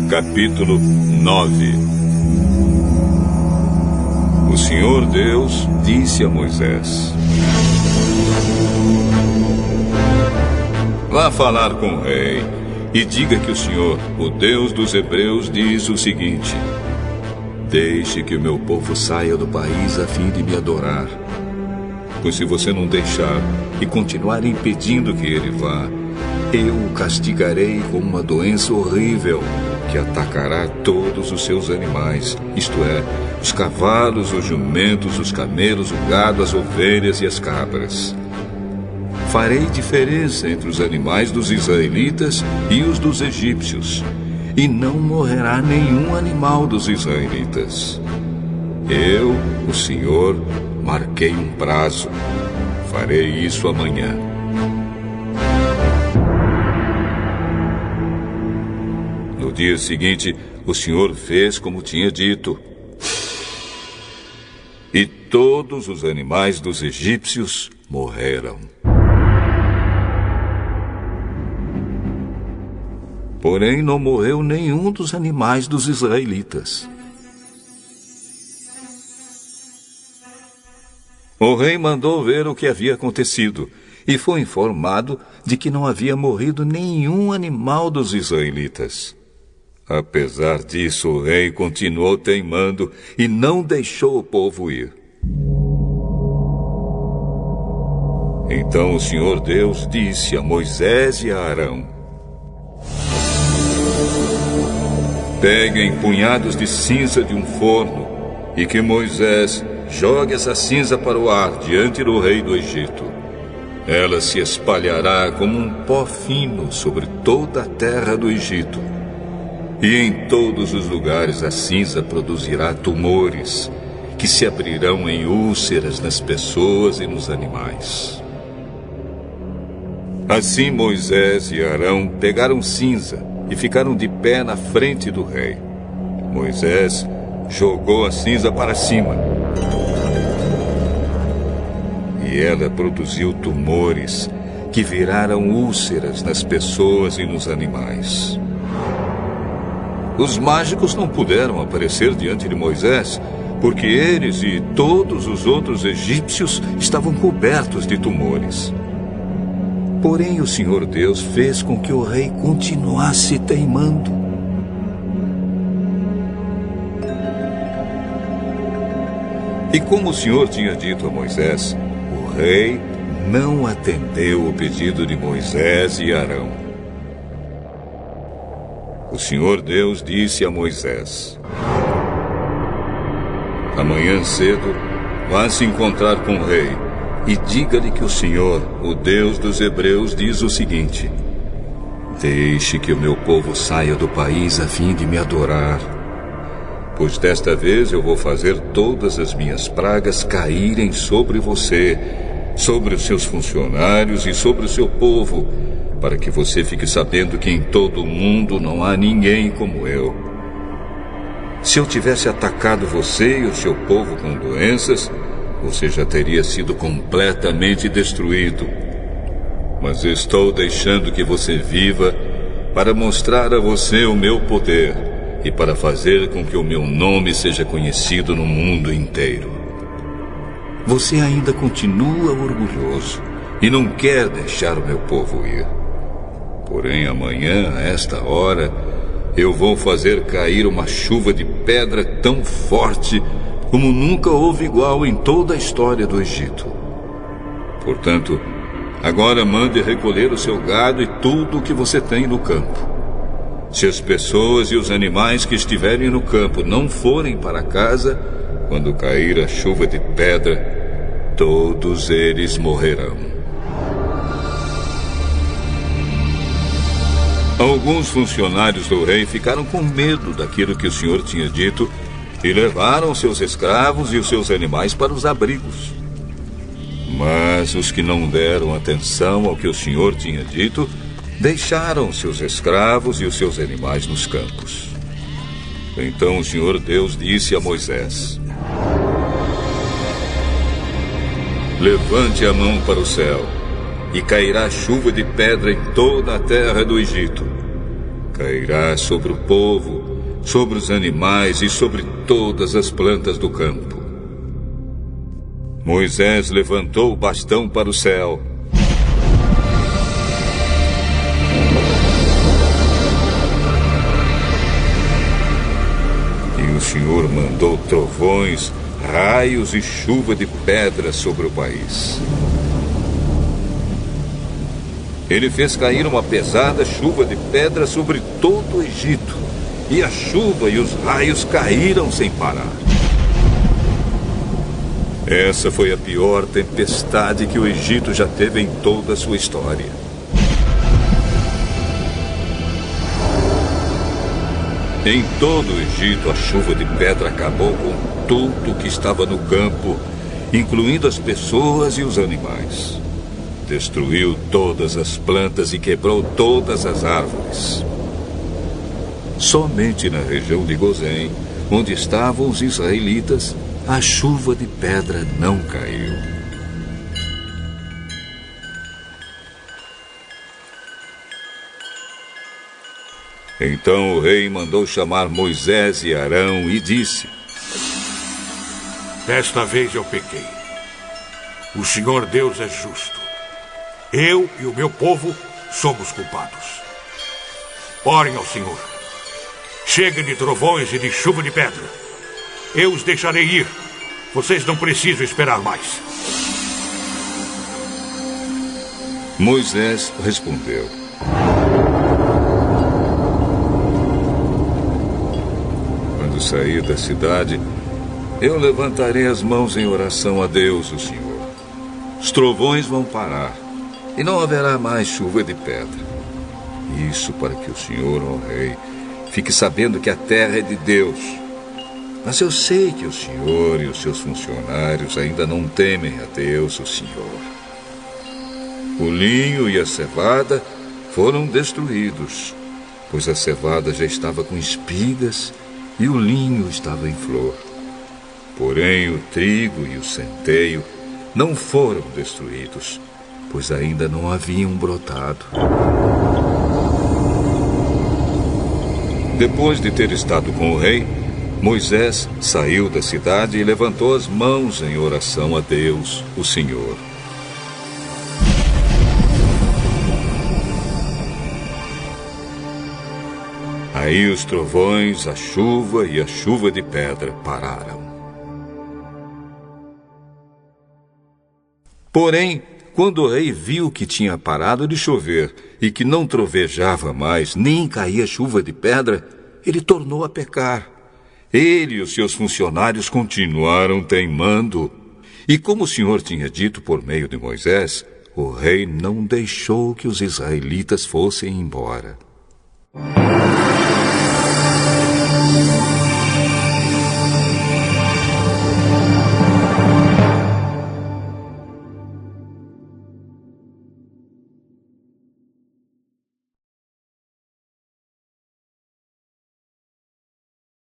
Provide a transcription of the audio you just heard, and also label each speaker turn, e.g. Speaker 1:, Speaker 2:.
Speaker 1: Capítulo 9. O Senhor Deus disse a Moisés: vá falar com o rei e diga que o Senhor, o Deus dos Hebreus, diz o seguinte: deixe que o meu povo saia do país a fim de me adorar. Pois se você não deixar e continuar impedindo que ele vá, eu o castigarei com uma doença horrível que atacará todos os seus animais, isto é, os cavalos, os jumentos, os camelos, o gado, as ovelhas e as cabras. Farei diferença entre os animais dos israelitas e os dos egípcios, e não morrerá nenhum animal dos israelitas. Eu, o Senhor, marquei um prazo. Farei isso amanhã. No dia seguinte, o Senhor fez como tinha dito. E todos os animais dos egípcios morreram. Porém, não morreu nenhum dos animais dos israelitas. O rei mandou ver o que havia acontecido e foi informado de que não havia morrido nenhum animal dos israelitas. Apesar disso, o rei continuou teimando e não deixou o povo ir. Então o Senhor Deus disse a Moisés e a Arão: peguem punhados de cinza de um forno e que Moisés jogue essa cinza para o ar diante do rei do Egito. Ela se espalhará como um pó fino sobre toda a terra do Egito. E em todos os lugares a cinza produzirá tumores, que se abrirão em úlceras nas pessoas e nos animais. Assim Moisés e Arão pegaram cinza e ficaram de pé na frente do rei. Moisés jogou a cinza para cima. E ela produziu tumores, que viraram úlceras nas pessoas e nos animais. Os mágicos não puderam aparecer diante de Moisés, porque eles e todos os outros egípcios estavam cobertos de tumores. Porém, o Senhor Deus fez com que o rei continuasse teimando. E como o Senhor tinha dito a Moisés, o rei não atendeu o pedido de Moisés e Arão. O Senhor Deus disse a Moisés: amanhã cedo, vá se encontrar com o rei e diga-lhe que o Senhor, o Deus dos Hebreus, diz o seguinte: deixe que o meu povo saia do país a fim de me adorar. Pois desta vez eu vou fazer todas as minhas pragas caírem sobre você, sobre os seus funcionários e sobre o seu povo, para que você fique sabendo que em todo o mundo não há ninguém como eu. Se eu tivesse atacado você e o seu povo com doenças, você já teria sido completamente destruído. Mas estou deixando que você viva para mostrar a você o meu poder e para fazer com que o meu nome seja conhecido no mundo inteiro. Você ainda continua orgulhoso e não quer deixar o meu povo ir. Porém, amanhã, a esta hora, eu vou fazer cair uma chuva de pedra tão forte como nunca houve igual em toda a história do Egito. Portanto, agora mande recolher o seu gado e tudo o que você tem no campo. Se as pessoas e os animais que estiverem no campo não forem para casa, quando cair a chuva de pedra, todos eles morrerão. Alguns funcionários do rei ficaram com medo daquilo que o Senhor tinha dito e levaram seus escravos e os seus animais para os abrigos. Mas os que não deram atenção ao que o Senhor tinha dito, deixaram seus escravos e os seus animais nos campos. Então o Senhor Deus disse a Moisés: levante a mão para o céu, e cairá chuva de pedra em toda a terra do Egito. cairá sobre o povo, sobre os animais e sobre todas as plantas do campo. Moisés levantou o bastão para o céu. E o Senhor mandou trovões, raios e chuva de pedra sobre o país. Ele fez cair uma pesada chuva de pedra sobre todo o Egito, e a chuva e os raios caíram sem parar. Essa foi a pior tempestade que o Egito já teve em toda a sua história. Em todo o Egito, a chuva de pedra acabou com tudo que estava no campo, incluindo as pessoas e os animais. Destruiu todas as plantas e quebrou todas as árvores. Somente na região de Gozém, onde estavam os israelitas, a chuva de pedra não caiu. Então o rei mandou chamar Moisés e Arão e disse:
Speaker 2: Desta vez eu pequei. O Senhor Deus é justo. Eu e o meu povo somos culpados. Orem ao Senhor. Chega de trovões e de chuva de pedra. Eu os deixarei ir. Vocês não precisam esperar mais.
Speaker 1: Moisés respondeu: Quando sair da cidade, eu levantarei as mãos em oração a Deus, o Senhor. Os trovões vão parar e não haverá mais chuva de pedra. Isso para que o Senhor, ó Rei, fique sabendo que a terra é de Deus. Mas eu sei que o Senhor e os seus funcionários ainda não temem a Deus, o Senhor. O linho e a cevada foram destruídos, pois a cevada já estava com espigas e o linho estava em flor. Porém, o trigo e o centeio não foram destruídos, pois ainda não haviam brotado. Depois de ter estado com o rei, Moisés saiu da cidade e levantou as mãos em oração a Deus, o Senhor. Aí os trovões, a chuva e a chuva de pedra pararam. Porém, quando o rei viu que tinha parado de chover e que não trovejava mais, nem caía chuva de pedra, ele tornou a pecar. Ele e os seus funcionários continuaram teimando. E como o Senhor tinha dito por meio de Moisés, o rei não deixou que os israelitas fossem embora.